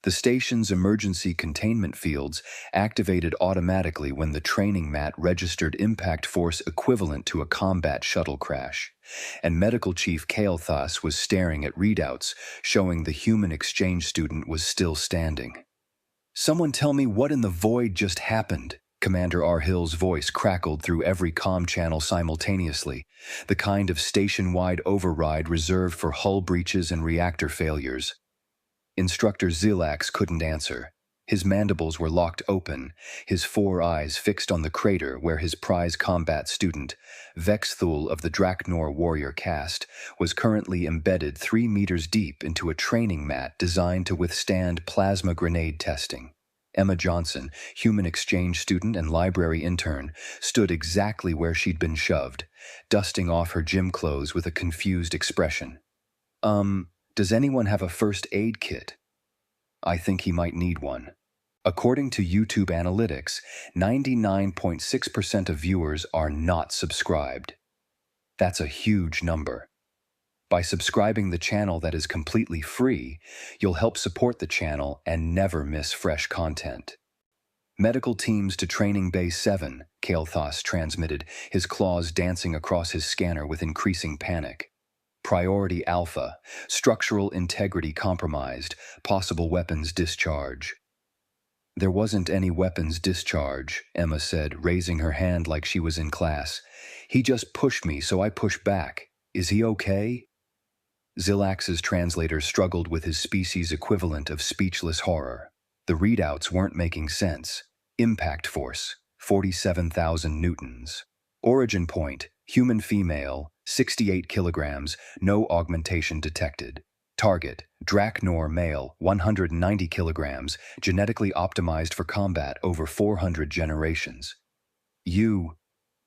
The station's emergency containment fields activated automatically when the training mat registered impact force equivalent to a combat shuttle crash, and Medical Chief Kael'thas was staring at readouts showing the human exchange student was still standing. "Someone tell me what in the void just happened?" Commander Arhill's voice crackled through every comm channel simultaneously, the kind of station-wide override reserved for hull breaches and reactor failures. Instructor Zilax couldn't answer. His mandibles were locked open, his 4 eyes fixed on the crater where his prize combat student, Vexthul of the Draknor warrior caste, was currently embedded 3 meters deep into a training mat designed to withstand plasma grenade testing. Emma Johnson, human exchange student and library intern, stood exactly where she'd been shoved, dusting off her gym clothes with a confused expression. Does anyone have a first aid kit? I think he might need one. According to YouTube analytics, 99.6% of viewers are not subscribed. That's a huge number. By subscribing the channel that is completely free, you'll help support the channel and never miss fresh content. Medical teams to Training Bay 7, Kael'thas transmitted, his claws dancing across his scanner with increasing panic. Priority Alpha, structural integrity compromised, possible weapons discharge. There wasn't any weapons discharge, Emma said, raising her hand like she was in class. He just pushed me, so I pushed back. Is he okay? Zilax's translator struggled with his species equivalent of speechless horror. The readouts weren't making sense. Impact force, 47,000 newtons. Origin point, human female, 68 kilograms, no augmentation detected. Target, Draknor male, 190 kilograms, genetically optimized for combat over 400 generations. You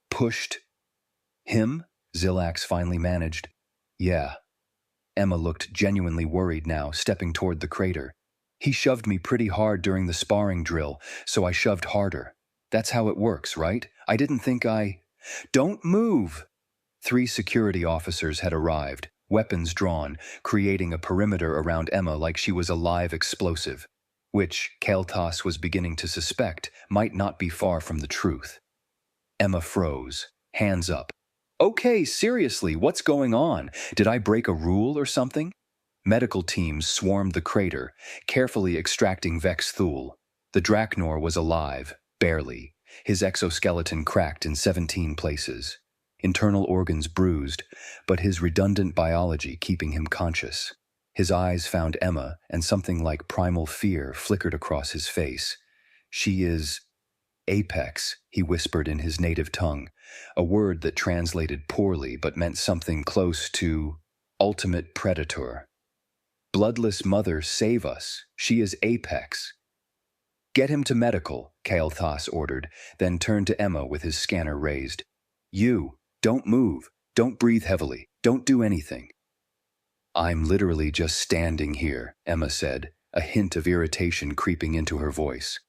pushed him? Zilax finally managed. Yeah. Emma looked genuinely worried now, stepping toward the crater. He shoved me pretty hard during the sparring drill, so I shoved harder. That's how it works, right? I didn't think Don't move! 3 security officers had arrived, weapons drawn, creating a perimeter around Emma like she was a live explosive, which, Kael'thas was beginning to suspect, might not be far from the truth. Emma froze, hands up. Okay, seriously, what's going on? Did I break a rule or something? Medical teams swarmed the crater, carefully extracting Vexthul. The Draknor was alive, barely, his exoskeleton cracked in 17 places. Internal organs bruised, but his redundant biology keeping him conscious. His eyes found Emma, and something like primal fear flickered across his face. She is Apex, he whispered in his native tongue, a word that translated poorly but meant something close to ultimate predator. Bloodless mother, save us. She is Apex. Get him to medical, Kael'thas ordered, then turned to Emma with his scanner raised. You, don't move, don't breathe heavily, don't do anything. I'm literally just standing here, Emma said, a hint of irritation creeping into her voice.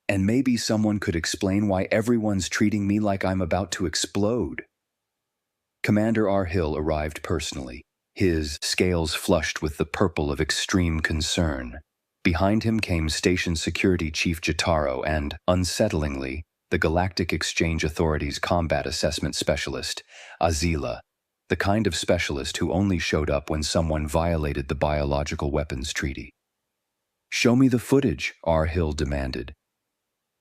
And maybe someone could explain why everyone's treating me like I'm about to explode. Commander Arhill arrived personally, his scales flushed with the purple of extreme concern. Behind him came Station Security Chief Jataro and, unsettlingly, the Galactic Exchange Authority's combat assessment specialist, Azila, the kind of specialist who only showed up when someone violated the Biological Weapons Treaty. Show me the footage, Arhill demanded.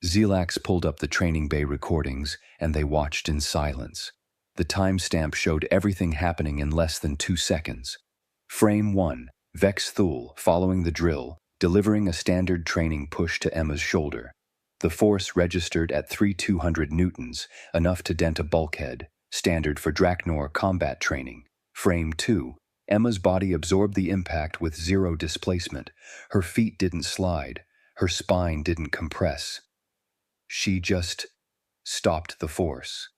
Zilax pulled up the training bay recordings, and they watched in silence. The timestamp showed everything happening in less than 2 seconds. Frame 1, Vexthul, following the drill, delivering a standard training push to Emma's shoulder. The force registered at 3,200 newtons, enough to dent a bulkhead, standard for Draknor combat training. Frame 2, Emma's body absorbed the impact with 0 displacement. Her feet didn't slide, her spine didn't compress. She just stopped the force.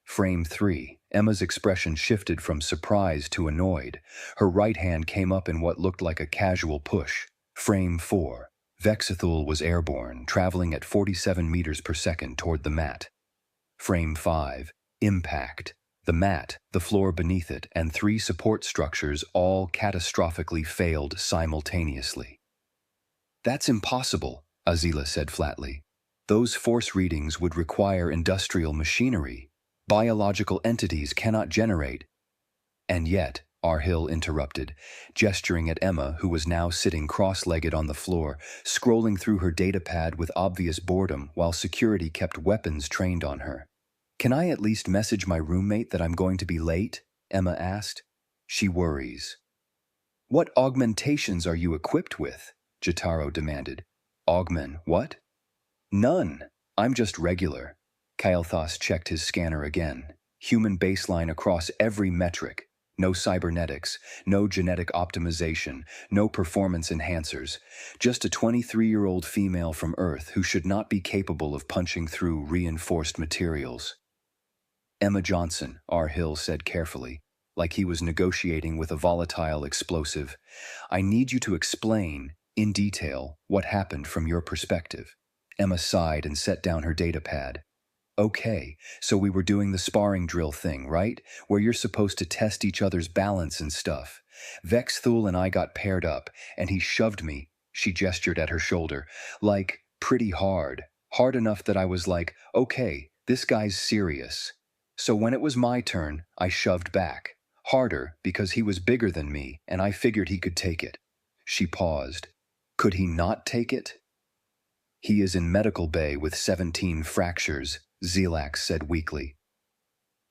Frame 3, Emma's expression shifted from surprise to annoyed. Her right hand came up in what looked like a casual push. Frame 4, Vexthul was airborne, traveling at 47 meters per second toward the mat. Frame 5, impact. The mat, the floor beneath it, and 3 support structures all catastrophically failed simultaneously. That's impossible, Azila said flatly. Those force readings would require industrial machinery. Biological entities cannot generate. And yet, Arhill interrupted, gesturing at Emma, who was now sitting cross-legged on the floor, scrolling through her datapad with obvious boredom while security kept weapons trained on her. Can I at least message my roommate that I'm going to be late? Emma asked. She worries. What augmentations are you equipped with? Jotaro demanded. What? None. I'm just regular. Kael'thas checked his scanner again. Human baseline across every metric. No cybernetics, no genetic optimization, no performance enhancers. Just a 23-year-old female from Earth who should not be capable of punching through reinforced materials. Emma Johnson, Arhill said carefully, like he was negotiating with a volatile explosive. I need you to explain, in detail, what happened from your perspective. Emma sighed and set down her datapad. Okay, so we were doing the sparring drill thing, right? Where you're supposed to test each other's balance and stuff. Vexthul and I got paired up, and he shoved me, she gestured at her shoulder, like, pretty hard. Hard enough that I was like, okay, this guy's serious. So when it was my turn, I shoved back. Harder, because he was bigger than me, and I figured he could take it. She paused. Could he not take it? He is in medical bay with 17 fractures, Zelax said weakly.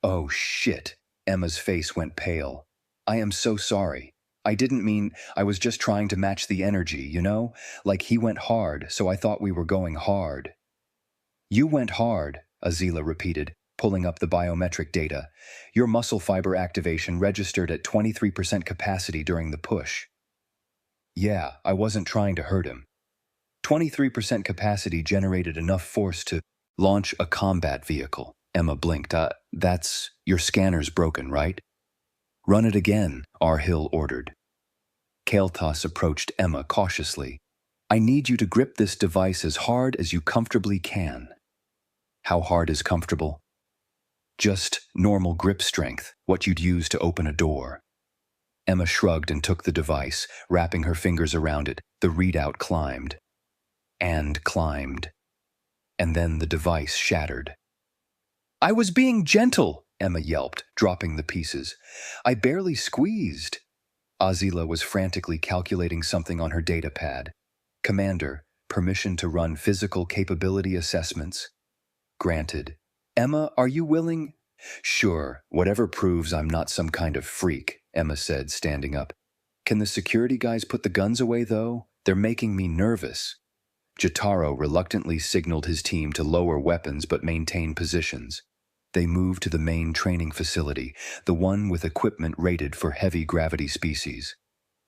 Oh shit, Emma's face went pale. I am so sorry. I didn't mean, I was just trying to match the energy, you know? Like he went hard, so I thought we were going hard. You went hard, Azila repeated, pulling up the biometric data. Your muscle fiber activation registered at 23% capacity during the push. Yeah, I wasn't trying to hurt him. 23% capacity generated enough force to launch a combat vehicle. Emma blinked. Your scanner's broken, right? Run it again, Arhill ordered. Kael'thas approached Emma cautiously. I need you to grip this device as hard as you comfortably can. How hard is comfortable? Just normal grip strength, what you'd use to open a door. Emma shrugged and took the device, wrapping her fingers around it. The readout climbed. And climbed. And then the device shattered. I was being gentle, Emma yelped, dropping the pieces. I barely squeezed. Azila was frantically calculating something on her datapad. Commander, permission to run physical capability assessments? Granted. Emma, are you willing? Sure, whatever proves I'm not some kind of freak, Emma said, standing up. Can the security guys put the guns away, though? They're making me nervous. Jotaro reluctantly signaled his team to lower weapons but maintain positions. They moved to the main training facility, the one with equipment rated for heavy gravity species.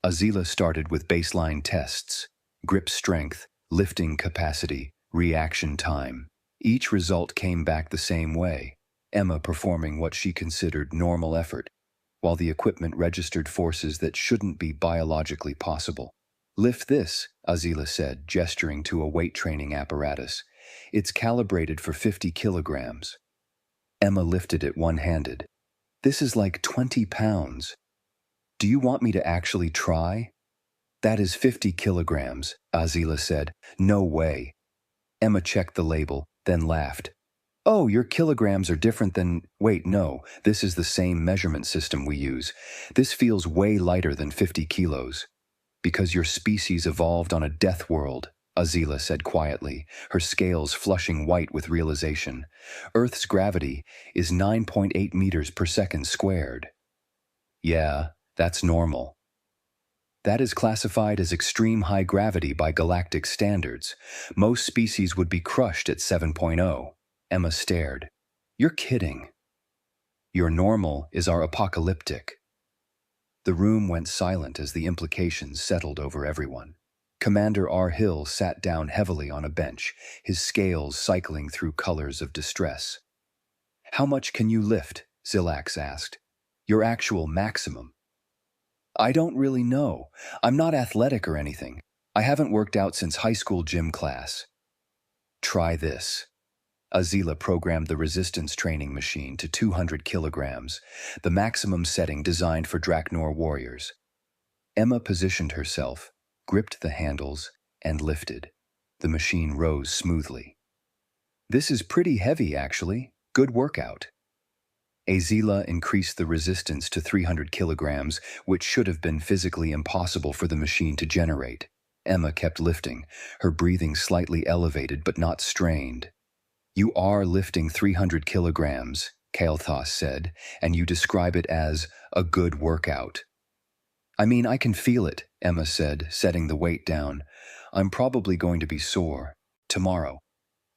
Azila started with baseline tests: grip strength, lifting capacity, reaction time. Each result came back the same way, Emma performing what she considered normal effort, while the equipment registered forces that shouldn't be biologically possible. Lift this, Azila said, gesturing to a weight training apparatus. It's calibrated for 50 kilograms. Emma lifted it one-handed. This is like 20 pounds. Do you want me to actually try? That is 50 kilograms, Azila said. No way. Emma checked the label, then laughed. Oh, your kilograms are different than… Wait, no, this is the same measurement system we use. This feels way lighter than 50 kilos. Because your species evolved on a death world, Azila said quietly, her scales flushing white with realization. Earth's gravity is 9.8 meters per second squared. Yeah, that's normal. That is classified as extreme high gravity by galactic standards. Most species would be crushed at 7.0. Emma stared. You're kidding. Your normal is our apocalyptic. The room went silent as the implications settled over everyone. Commander Arhill sat down heavily on a bench, his scales cycling through colors of distress. How much can you lift? Zelax asked. Your actual maximum. I don't really know. I'm not athletic or anything. I haven't worked out since high school gym class. Try this. Azila programmed the resistance training machine to 200 kilograms, the maximum setting designed for Draknor warriors. Emma positioned herself, gripped the handles, and lifted. The machine rose smoothly. "This is pretty heavy, actually. Good workout." Azila increased the resistance to 300 kilograms, which should have been physically impossible for the machine to generate. Emma kept lifting, her breathing slightly elevated but not strained. "You are lifting 300 kilograms, Kael'thas said, "and you describe it as a good workout." "I mean, I can feel it," Emma said, setting the weight down. "I'm probably going to be sore tomorrow.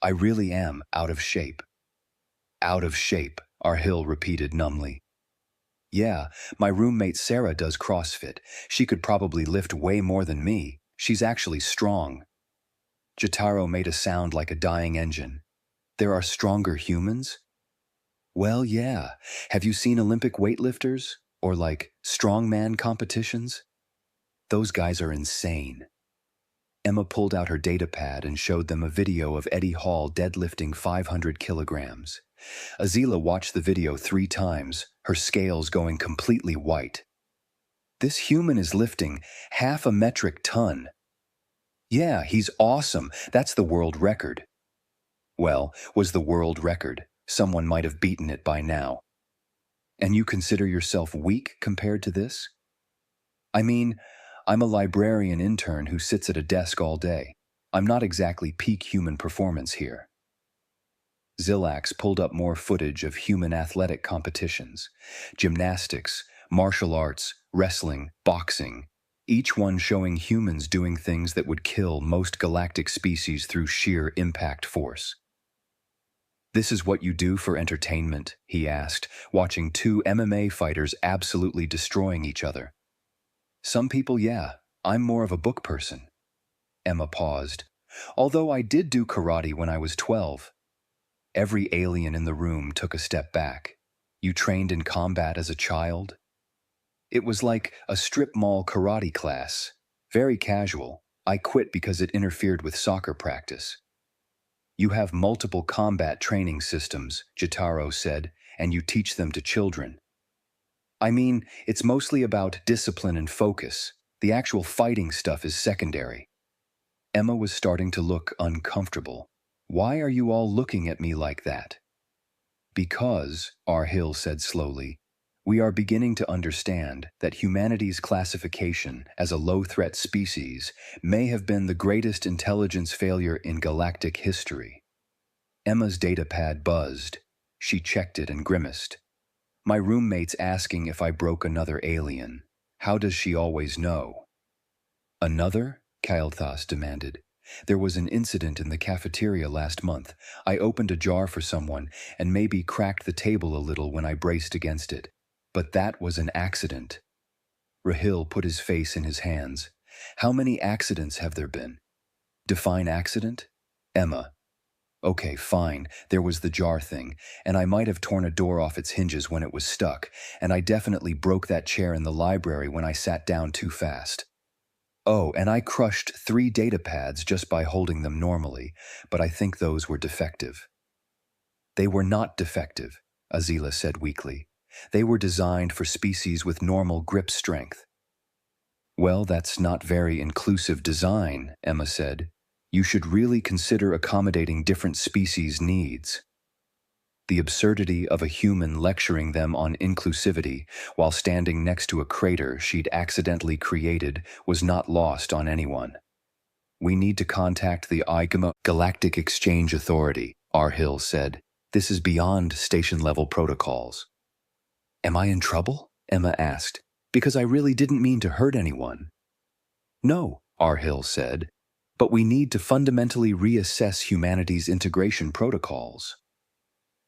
I really am out of shape." "Out of shape," Arhil repeated numbly. "Yeah, my roommate Sarah does CrossFit. She could probably lift way more than me. She's actually strong." Jotaro made a sound like a dying engine. "There are stronger humans?" "Well, yeah. Have you seen Olympic weightlifters? Or like strongman competitions? Those guys are insane." Emma pulled out her datapad and showed them a video of Eddie Hall deadlifting 500 kilograms. Azila watched the video 3 times, her scales going completely white. "This human is lifting half a metric ton." "Yeah, he's awesome. That's the world record." Well, was the world record. Someone might have beaten it by now. "And you consider yourself weak compared to this?" "I mean, I'm a librarian intern who sits at a desk all day. I'm not exactly peak human performance here." Zilax pulled up more footage of human athletic competitions. Gymnastics, martial arts, wrestling, boxing. Each one showing humans doing things that would kill most galactic species through sheer impact force. "This is what you do for entertainment?" he asked, watching 2 MMA fighters absolutely destroying each other. "Some people, yeah. I'm more of a book person." Emma paused. "Although I did do karate when I was 12. Every alien in the room took a step back. "You trained in combat as a child?" "It was like a strip mall karate class. Very casual. I quit because it interfered with soccer practice." "You have multiple combat training systems," Jotaro said, "and you teach them to children." "I mean, it's mostly about discipline and focus. The actual fighting stuff is secondary." Emma was starting to look uncomfortable. "Why are you all looking at me like that?" "Because," Arhil said slowly, "we are beginning to understand that humanity's classification as a low-threat species may have been the greatest intelligence failure in galactic history." Emma's datapad buzzed. She checked it and grimaced. "My roommate's asking if I broke another alien. How does she always know?" "Another?" Kael'thas demanded. "There was an incident in the cafeteria last month. I opened a jar for someone and maybe cracked the table a little when I braced against it. But that was an accident." Rahil put his face in his hands. "How many accidents have there been?" "Define accident?" "Emma." "Okay, fine, there was the jar thing, and I might have torn a door off its hinges when it was stuck, and I definitely broke that chair in the library when I sat down too fast. Oh, and I crushed 3 datapads just by holding them normally, but I think those were defective." "They were not defective," Azila said weakly. "They were designed for species with normal grip strength." "Well, that's not very inclusive design," Emma said. "You should really consider accommodating different species' needs." The absurdity of a human lecturing them on inclusivity while standing next to a crater she'd accidentally created was not lost on anyone. "We need to contact the IGMA Galactic Exchange Authority," Arhil said. "This is beyond station-level protocols." "Am I in trouble?" Emma asked. "Because I really didn't mean to hurt anyone." "No," Arhil said, "but we need to fundamentally reassess humanity's integration protocols."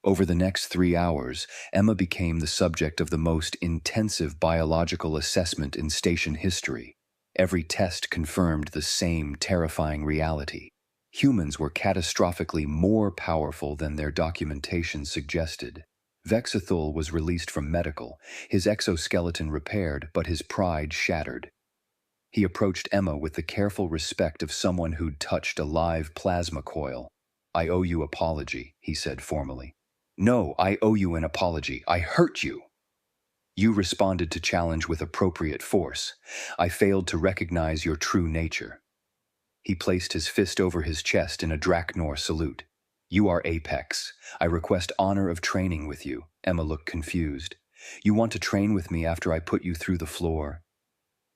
Over the next 3 hours, Emma became the subject of the most intensive biological assessment in station history. Every test confirmed the same terrifying reality. Humans were catastrophically more powerful than their documentation suggested. Vexithul was released from medical, his exoskeleton repaired, but his pride shattered. He approached Emma with the careful respect of someone who'd touched a live plasma coil. "I owe you an apology," he said formally. "No, I owe you an apology. I hurt you." "You responded to challenge with appropriate force. I failed to recognize your true nature." He placed his fist over his chest in a Draknor salute. "You are Apex. I request honor of training with you." Emma looked confused. "You want to train with me after I put you through the floor?"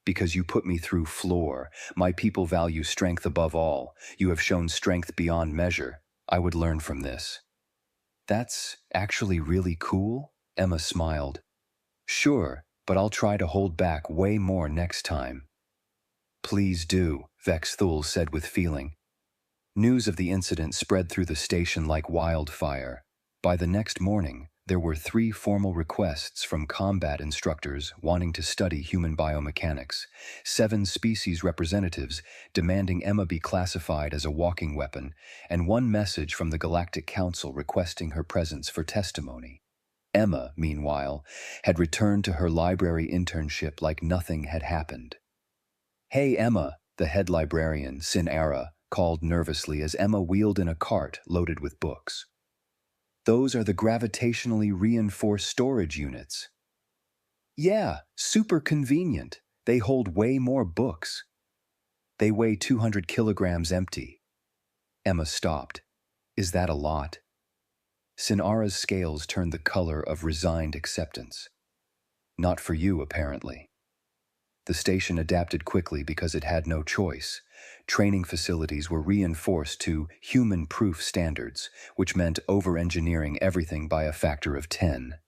"Because you put me through floor. My people value strength above all. You have shown strength beyond measure. I would learn from this." "That's actually really cool," Emma smiled. "Sure, but I'll try to hold back way more next time." "Please do," Vex Thul said with feeling. News of the incident spread through the station like wildfire. By the next morning, there were 3 formal requests from combat instructors wanting to study human biomechanics, 7 species representatives demanding Emma be classified as a walking weapon, and 1 message from the Galactic Council requesting her presence for testimony. Emma, meanwhile, had returned to her library internship like nothing had happened. "Hey, Emma," the head librarian, Sin Ara, called nervously as Emma wheeled in a cart loaded with books. "Those are the gravitationally reinforced storage units." "Yeah, super convenient. They hold way more books." "They weigh 200 kilograms empty." Emma stopped. "Is that a lot?" Sinara's scales turned the color of resigned acceptance. "Not for you, apparently." The station adapted quickly because it had no choice. Training facilities were reinforced to human-proof standards, which meant over-engineering everything by a factor of 10.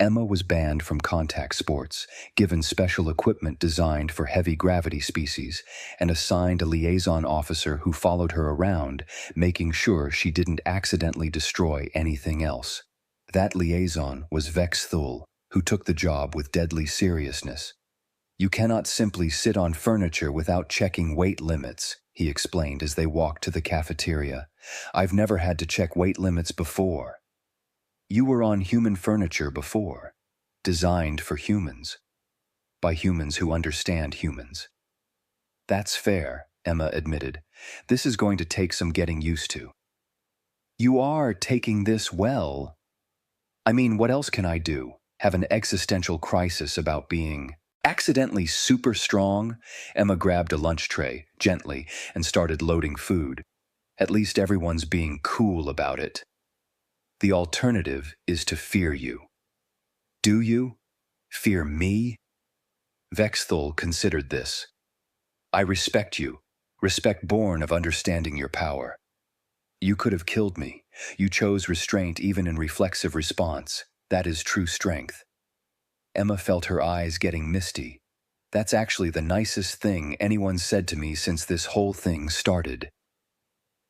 Emma was banned from contact sports, given special equipment designed for heavy gravity species, and assigned a liaison officer who followed her around, making sure she didn't accidentally destroy anything else. That liaison was Vex Thul, who took the job with deadly seriousness. "You cannot simply sit on furniture without checking weight limits," he explained as they walked to the cafeteria. "I've never had to check weight limits before." "You were on human furniture before. Designed for humans. By humans who understand humans." "That's fair," Emma admitted. "This is going to take some getting used to." "You are taking this well." "I mean, what else can I do? Have an existential crisis about being accidentally super strong?" Emma grabbed a lunch tray, gently, and started loading food. "At least everyone's being cool about it. The alternative is to fear you." "Do you? Fear me?" Vex Thul considered this. "I respect you. Respect born of understanding your power. You could have killed me. You chose restraint even in reflexive response. That is true strength." Emma felt her eyes getting misty. "That's actually the nicest thing anyone said to me since this whole thing started."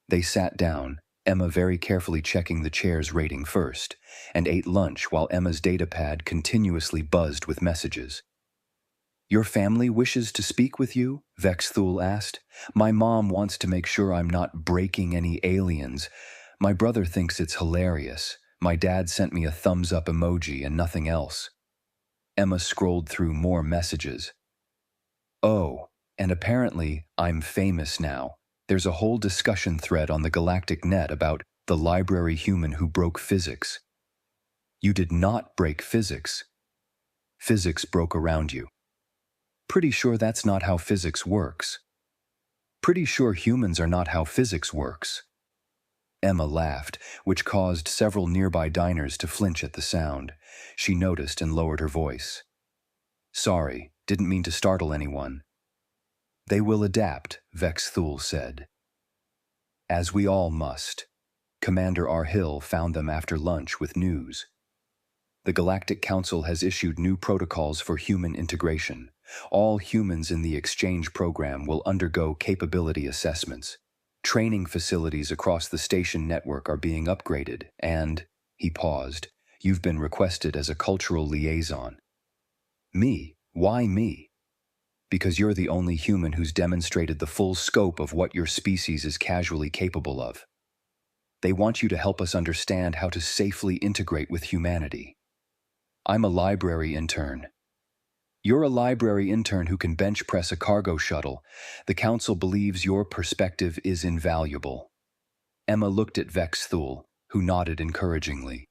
They sat down, Emma very carefully checking the chair's rating first, and ate lunch while Emma's datapad continuously buzzed with messages. "Your family wishes to speak with you?" Vex Thul asked. "My mom wants to make sure I'm not breaking any aliens. My brother thinks it's hilarious. My dad sent me a thumbs-up emoji and nothing else." Emma scrolled through more messages. "Oh, and apparently I'm famous now. There's a whole discussion thread on the Galactic net about the library human who broke physics." "You did not break physics. Physics broke around you." "Pretty sure that's not how physics works." "Pretty sure humans are not how physics works." Emma laughed, which caused several nearby diners to flinch at the sound. She noticed and lowered her voice. "Sorry, didn't mean to startle anyone." "They will adapt," Vex Thul said. "As we all must." Commander Arhill found them after lunch with news. "The Galactic Council has issued new protocols for human integration. All humans in the exchange program will undergo capability assessments. Training facilities across the station network are being upgraded, and," he paused, "you've been requested as a cultural liaison." "Me? Why me?" "Because you're the only human who's demonstrated the full scope of what your species is casually capable of. They want you to help us understand how to safely integrate with humanity." "I'm a library intern." "You're a library intern who can bench press a cargo shuttle. The council believes your perspective is invaluable." Emma looked at Vex Thul, who nodded encouragingly.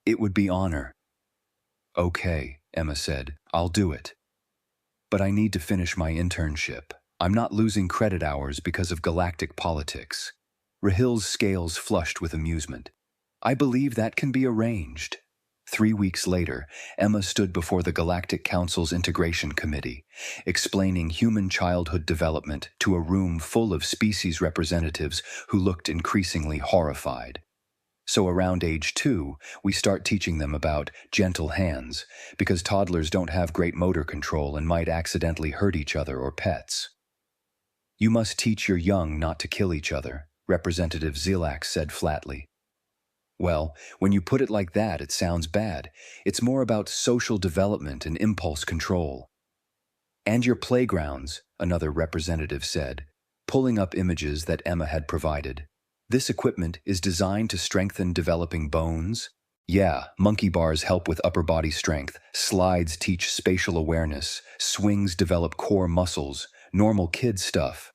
"It would be honor." "Okay," Emma said, "I'll do it. But I need to finish my internship. I'm not losing credit hours because of galactic politics. Rahil's scales flushed with amusement. I believe that can be arranged. 3 weeks later, Emma stood before the Galactic Council's Integration Committee, explaining human childhood development to a room full of species representatives who looked increasingly horrified. So around age 2, we start teaching them about gentle hands, because toddlers don't have great motor control and might accidentally hurt each other or pets. You must teach your young not to kill each other, Representative Zilak said flatly. Well, when you put it like that, it sounds bad. It's more about social development and impulse control. And your playgrounds, another representative said, pulling up images that Emma had provided. This equipment is designed to strengthen developing bones. Yeah, monkey bars help with upper body strength, slides teach spatial awareness, swings develop core muscles, normal kid stuff.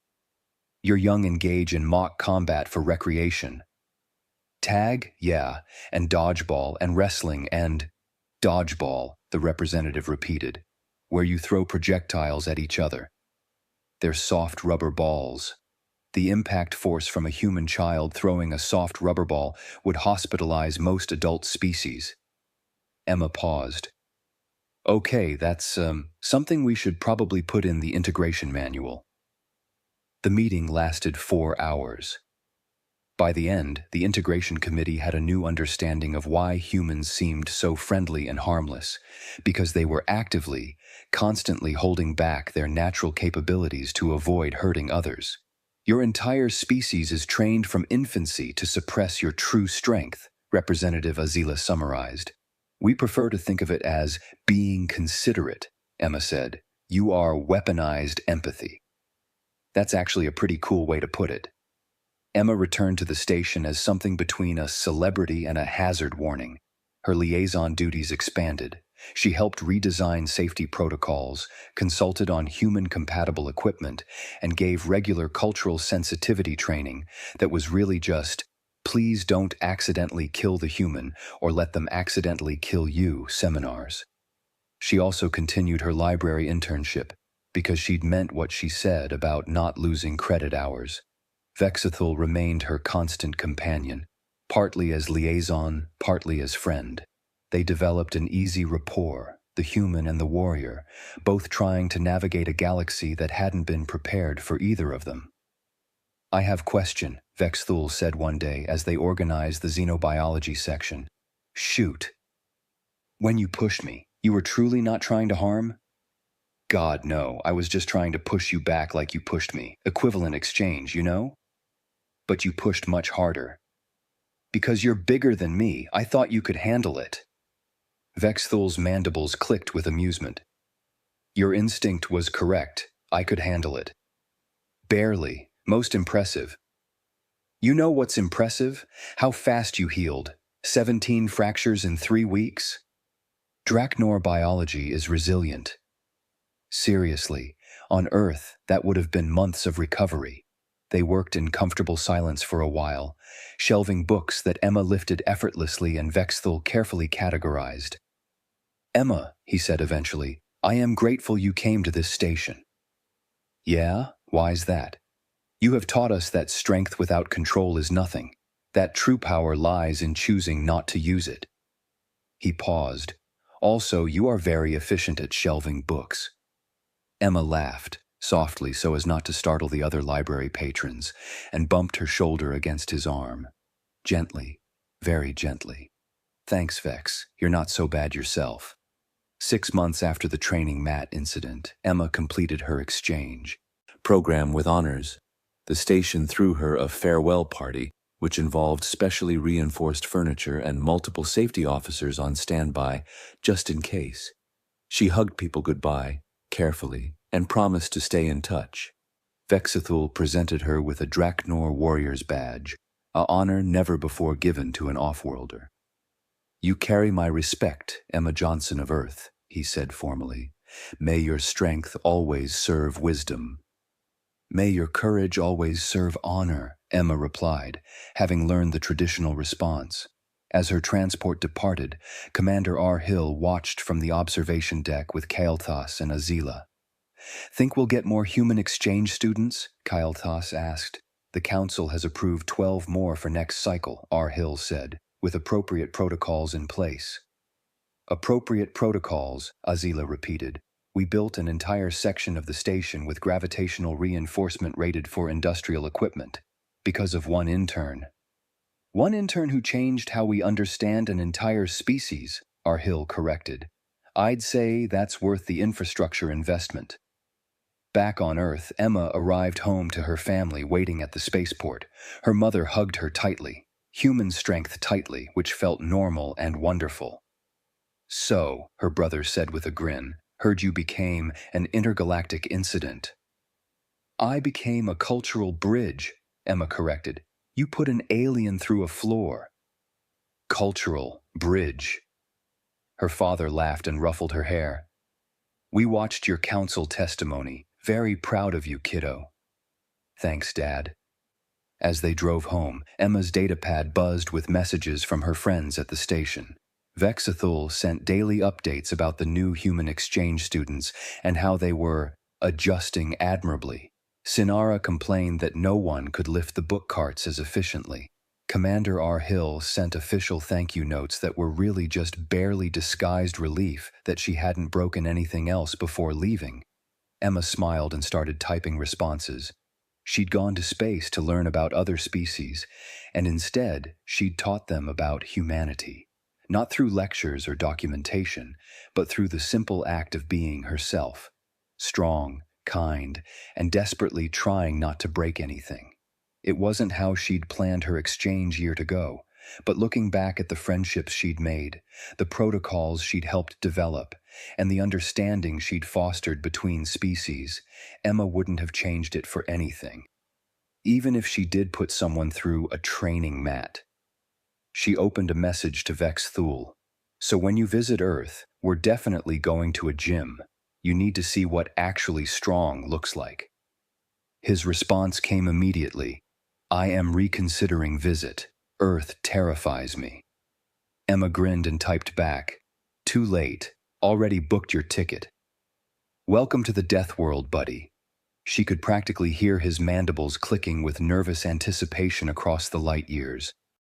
Your young engage in mock combat for recreation. Tag, yeah, and dodgeball and wrestling and dodgeball, the representative repeated, where you throw projectiles at each other. They're soft rubber balls. The impact force from a human child throwing a soft rubber ball would hospitalize most adult species. Emma paused. Okay, that's something we should probably put in the integration manual. The meeting lasted 4 hours. By the end, the integration committee had a new understanding of why humans seemed so friendly and harmless, because they were actively, constantly holding back their natural capabilities to avoid hurting others. Your entire species is trained from infancy to suppress your true strength, Representative Azila summarized. We prefer to think of it as being considerate, Emma said. You are weaponized empathy. That's actually a pretty cool way to put it. Emma returned to the station as something between a celebrity and a hazard warning. Her liaison duties expanded. She helped redesign safety protocols, consulted on human-compatible equipment, and gave regular cultural sensitivity training that was really just, please don't accidentally kill the human or let them accidentally kill you seminars. She also continued her library internship because she'd meant what she said about not losing credit hours. Vexithul remained her constant companion, partly as liaison, partly as friend. They developed an easy rapport, the human and the warrior, both trying to navigate a galaxy that hadn't been prepared for either of them. I have question, Vexthul said one day as they organized the xenobiology section. Shoot. When you pushed me, you were truly not trying to harm? God, no, I was just trying to push you back like you pushed me. Equivalent exchange, you know? But you pushed much harder. Because you're bigger than me, I thought you could handle it. Vexthul's mandibles clicked with amusement. Your instinct was correct. I could handle it. Barely. Most impressive. You know what's impressive? How fast you healed. 17 fractures in 3 weeks? Draknor biology is resilient. Seriously, on Earth, that would have been months of recovery. They worked in comfortable silence for a while, shelving books that Emma lifted effortlessly and Vexthul carefully categorized. Emma, he said eventually, I am grateful you came to this station. Yeah? Why's that? You have taught us that strength without control is nothing, that true power lies in choosing not to use it. He paused. Also, you are very efficient at shelving books. Emma laughed, softly so as not to startle the other library patrons, and bumped her shoulder against his arm. Gently, very gently. Thanks, Vex, you're not so bad yourself. 6 months after the training mat incident, Emma completed her exchange program with honors. The station threw her a farewell party, which involved specially reinforced furniture and multiple safety officers on standby, just in case. She hugged people goodbye, carefully, and promised to stay in touch. Vexithul presented her with a Draknor warrior's badge, a honor never before given to an off-worlder. You carry my respect, Emma Johnson of Earth, he said formally. May your strength always serve wisdom. May your courage always serve honor, Emma replied, having learned the traditional response. As her transport departed, Commander R. Hill watched from the observation deck with Kael'thas and Azila. Think we'll get more human exchange students? Kyle Toss asked. The council has approved 12 more for next cycle, R. Hill said, with appropriate protocols in place. Appropriate protocols, Azila repeated. We built an entire section of the station with gravitational reinforcement rated for industrial equipment, because of one intern. One intern who changed how we understand an entire species, R. Hill corrected. I'd say that's worth the infrastructure investment. Back on Earth, Emma arrived home to her family waiting at the spaceport. Her mother hugged her tightly, human strength tightly, which felt normal and wonderful. So, her brother said with a grin, heard you became an intergalactic incident. I became a cultural bridge, Emma corrected. You put an alien through a floor. Cultural bridge. Her father laughed and ruffled her hair. We watched your council testimony. Very proud of you, kiddo. Thanks, Dad. As they drove home, Emma's datapad buzzed with messages from her friends at the station. Vexathul sent daily updates about the new human exchange students and how they were adjusting admirably. Sinara complained that no one could lift the book carts as efficiently. Commander R. Hill sent official thank you notes that were really just barely disguised relief that she hadn't broken anything else before leaving. Emma smiled and started typing responses. She'd gone to space to learn about other species, and instead she'd taught them about humanity. Not through lectures or documentation, but through the simple act of being herself. Strong, kind, and desperately trying not to break anything. It wasn't how she'd planned her exchange year to go, but looking back at the friendships she'd made, the protocols she'd helped develop, and the understanding she'd fostered between species, Emma wouldn't have changed it for anything. Even if she did put someone through a training mat. She opened a message to Vex Thule. So when you visit Earth, we're definitely going to a gym. You need to see what actually strong looks like. His response came immediately. I am reconsidering visit. Earth terrifies me. Emma grinned and typed back. Too late. Already booked your ticket. Welcome to the death world, buddy. She could practically hear his mandibles clicking with nervous anticipation across the light years.